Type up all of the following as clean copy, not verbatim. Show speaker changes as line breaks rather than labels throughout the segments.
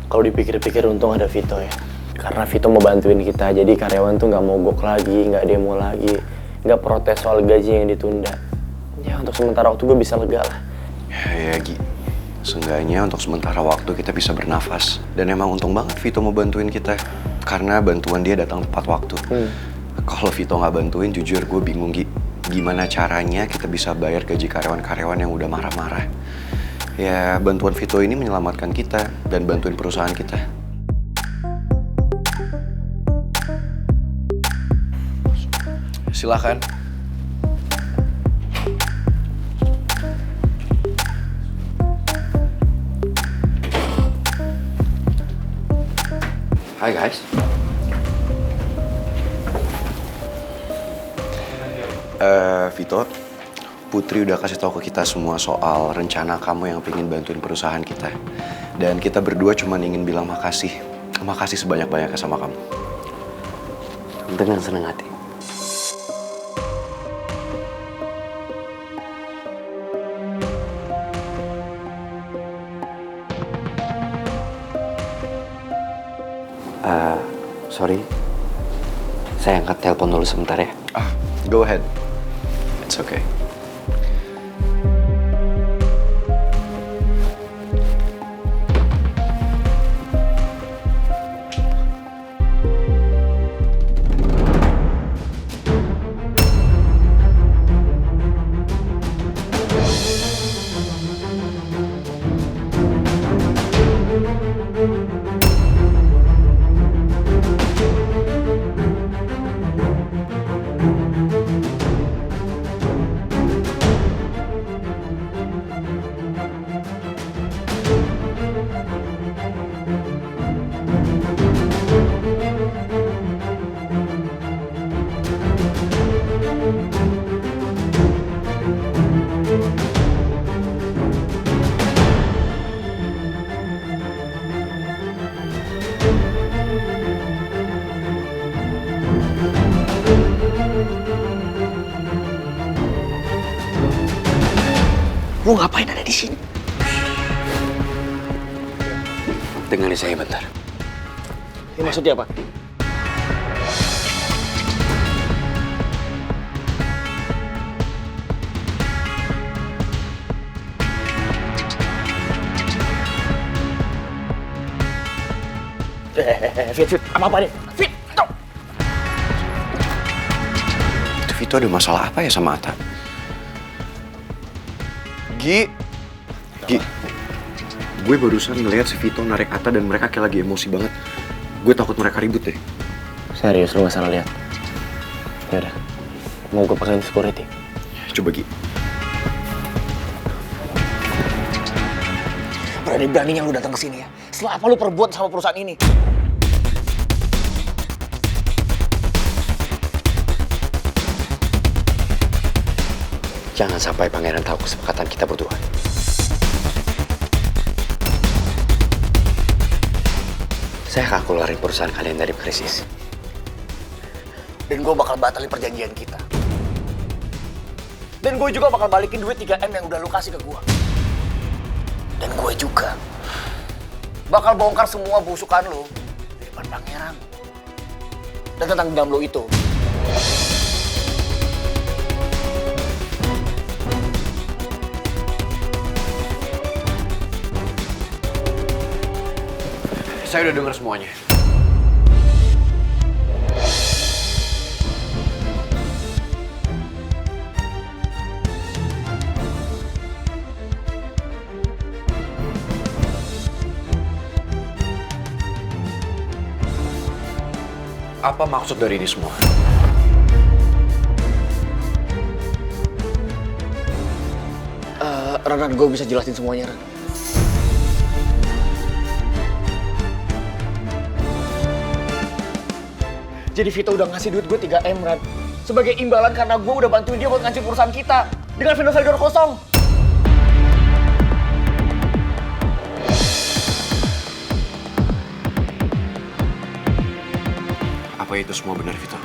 Kalau dipikir-pikir untung ada Vito ya. Karena Vito mau bantuin kita, jadi karyawan tuh nggak mogok lagi, nggak demo lagi, nggak protes soal gaji yang ditunda. Ya untuk sementara waktu gue bisa lega lah.
Ya Gi, seenggaknya untuk sementara waktu kita bisa bernafas. Dan emang untung banget Vito mau bantuin kita, karena bantuan dia datang tepat waktu. Kalau Vito nggak bantuin, jujur gue bingung Gi, gimana caranya kita bisa bayar gaji karyawan-karyawan yang udah marah-marah. Ya bantuan Vito ini menyelamatkan kita dan bantuin perusahaan kita. Silakan. Hai guys. Vito, Putri udah kasih tahu ke kita semua soal rencana kamu yang pengen bantuin perusahaan kita. Dan kita berdua cuma ingin bilang makasih. Makasih sebanyak-banyaknya sama kamu.
Dengan senang hati. Sorry, saya angkat telepon dulu sebentar ya.
Go ahead. It's okay.
Lu ngapain ada di sini?
Dengarin saya bentar.
Ini maksudnya apa? Fit, apa nih? Fit, stop!
Itu Vito ada masalah apa ya sama Atta? Gi, gue barusan ngeliat si Vito narik Atta dan mereka kayak lagi emosi banget. Gue takut mereka ribut deh.
Serius, lu gak salah lihat? Yaudah, mau gue pakein security?
Coba Gi.
Berani-beraninya lu datang ke sini ya. Setelah apa lu perbuat sama perusahaan ini?
Jangan sampai pangeran tahu kesepakatan kita berdua. Saya akan keluarin perusahaan kalian dari krisis.
Dan gue bakal batalin perjanjian kita. Dan gue juga bakal balikin duit 3M yang udah lu kasih ke gue. Dan gue juga bakal bongkar semua busukan lu di depan pangeran. Dan tentang dendam lu itu.
Saya udah dengar semuanya. Apa maksud dari ini semua?
Ran, gue bisa jelasin semuanya, Ran. Jadi Vito udah ngasih duit gue 3M, Ran. Sebagai imbalan karena gue udah bantuin dia buat ngancur perusahaan kita. Dengan vendor validor kosong.
Apa itu semua benar, Vito?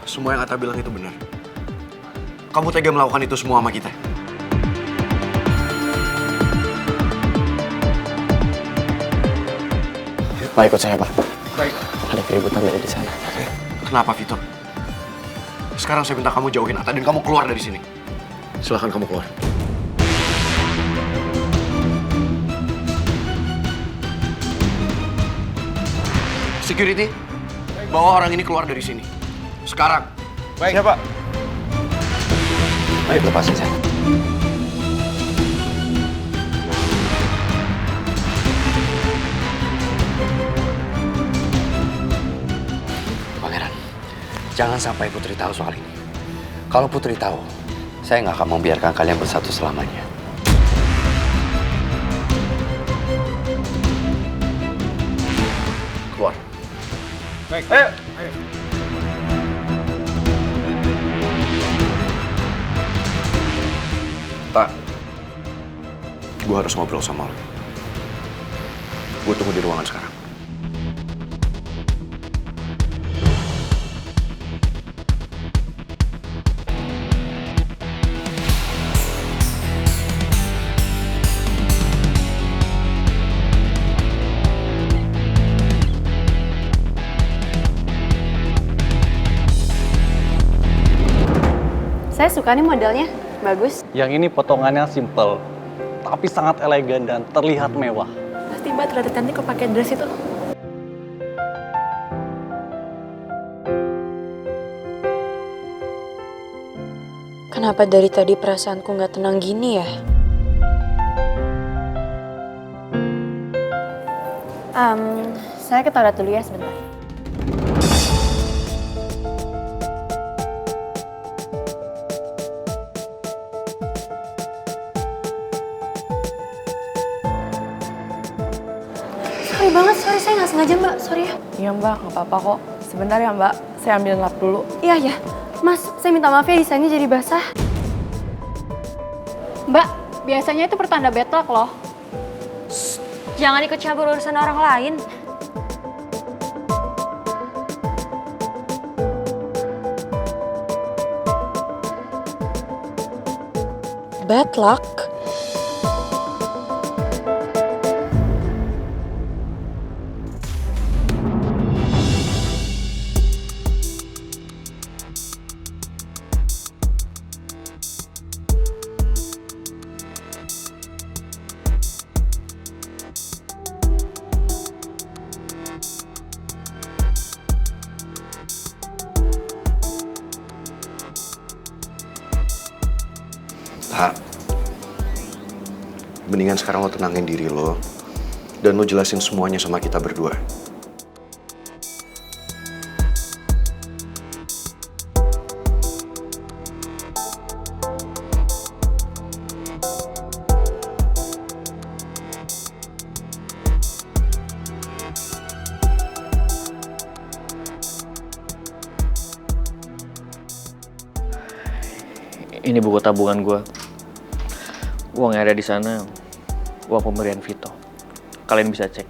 Semua yang Atta bilang itu benar. Kamu tega melakukan itu semua sama kita?
Pak, ikut saya, Pak.
Baik.
Ada keributan dari di sana.
Kenapa, Vito? Sekarang saya minta kamu jauhin Atta dan kamu keluar dari sini. Silahkan kamu keluar. Security, bawa orang ini keluar dari sini. Sekarang.
Baik. Siap, Pak.
Ayo, lepasin saya. Pangeran, jangan sampai Putri tahu soal ini. Kalau Putri tahu, saya nggak akan membiarkan kalian bersatu selamanya. Keluar.
Baik. Ayo.
Tak, gue harus ngobrol sama lo. Gue tunggu di ruangan sekarang.
Saya suka nih modelnya, bagus.
Yang ini potongannya simple, tapi sangat elegan dan terlihat mewah.
Pasti Mbak terlihat cantik kok pakai dress itu.
Kenapa dari tadi perasaanku nggak tenang gini ya?
Saya ke toilet dulu ya sebentar. Sorry banget, saya nggak sengaja Mbak, sorry ya.
Iya Mbak, nggak apa-apa kok. Sebentar ya Mbak, saya ambilin lap dulu.
Iya ya, Mas, saya minta maaf ya desainnya jadi basah.
Mbak, biasanya itu pertanda bad luck loh.
Jangan ikut campur urusan orang lain. Bad luck?
Tak, mendingan sekarang lo tenangin diri lo dan lo jelasin semuanya sama kita berdua.
Ini buku tabungan gue. Uang yang ada di sana, uang pemberian Vito. Kalian bisa cek.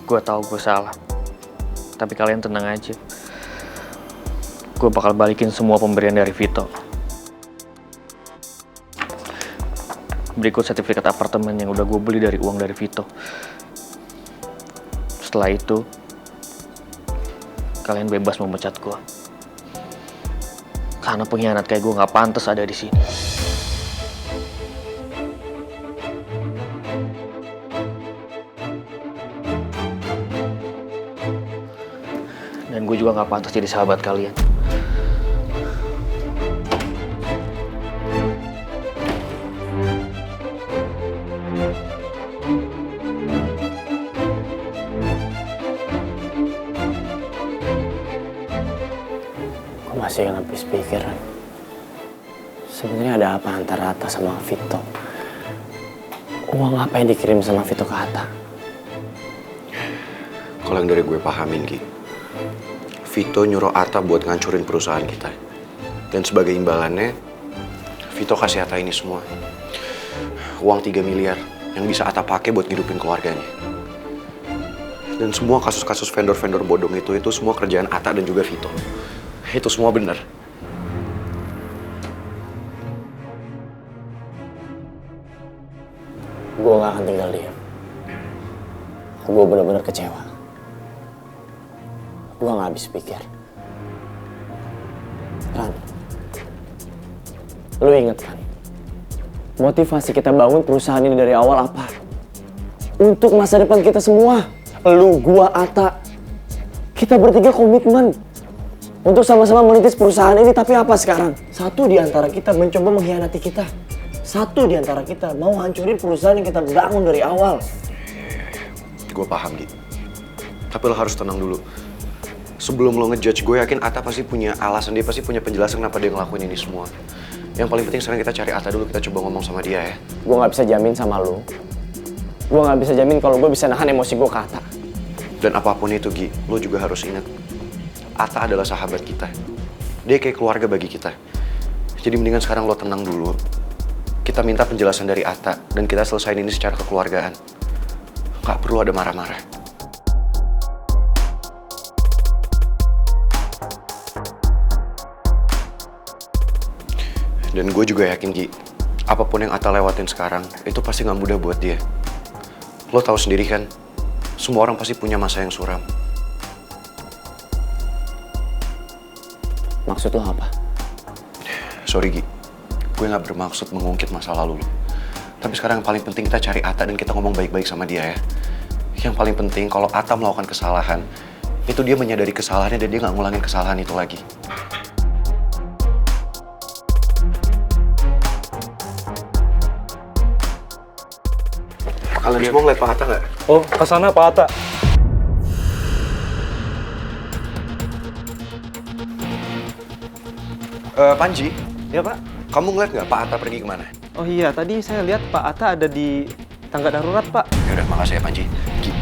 Gue tahu gue salah, tapi kalian tenang aja. Gue bakal balikin semua pemberian dari Vito. Berikut sertifikat apartemen yang udah gue beli dari uang dari Vito. Setelah itu, kalian bebas memecat gue. Karena pengkhianat kayak gue nggak pantas ada di sini. Dan gue juga nggak pantas jadi sahabat kalian.
Masih yang habis pikiran. Sebenarnya ada apa antara Atta sama Vito? Uang apa yang dikirim sama Vito ke Atta?
Kalau yang dari gue pahamin, Ki, Vito nyuruh Atta buat ngancurin perusahaan kita. Dan sebagai imbalannya, Vito kasih Atta ini semua. Uang 3 miliar yang bisa Atta pakai buat ngidupin keluarganya. Dan semua kasus-kasus vendor-vendor bodong itu semua kerjaan Atta dan juga Vito. Itu semua benar.
Gue gak akan tinggal diam. Gue benar-benar kecewa. Gue gak habis pikir. Ran, lu inget kan? Motivasi kita bangun perusahaan ini dari awal apa? Untuk masa depan kita semua. Lu, gua, Atta. Kita bertiga komitmen untuk sama-sama merintis perusahaan ini, tapi apa sekarang? Satu di antara kita mencoba mengkhianati kita. Satu di antara kita mau hancurin perusahaan yang kita bangun dari awal.
Gue paham, Gi. Tapi lo harus tenang dulu. Sebelum lo ngejudge, gue yakin Atta pasti punya alasan, dia pasti punya penjelasan kenapa dia ngelakuin ini semua. Yang paling penting sekarang kita cari Atta dulu, kita coba ngomong sama dia ya.
Gue gak bisa jamin sama lo. Gue gak bisa jamin kalau gue bisa nahan emosi gue ke Atta.
Dan apapun itu, Gi, lo juga harus ingat. Atta adalah sahabat kita. Dia kayak keluarga bagi kita. Jadi mendingan sekarang lo tenang dulu. Kita minta penjelasan dari Atta dan kita selesaiin ini secara kekeluargaan. Gak perlu ada marah-marah. Dan gue juga yakin, Gi, apapun yang Atta lewatin sekarang, itu pasti gak mudah buat dia. Lo tahu sendiri kan, semua orang pasti punya masa yang suram.
Maksud lo apa?
Sorry, Gi. Gue gak bermaksud mengungkit masa lalu lo. Tapi sekarang yang paling penting kita cari Atta dan kita ngomong baik-baik sama dia ya. Yang paling penting kalau Atta melakukan kesalahan, itu dia menyadari kesalahannya dan dia gak ngulangin kesalahan itu lagi. Kalian semua ngeliat Pak Atta nggak?
Oh, kesana Pak Atta.
Panji,
Ya Pak.
kamu ngeliat nggak Pak Atta pergi kemana?
Oh iya, tadi saya lihat Pak Atta ada di tangga darurat Pak.
Yaudah, makasih ya Panji. Gi,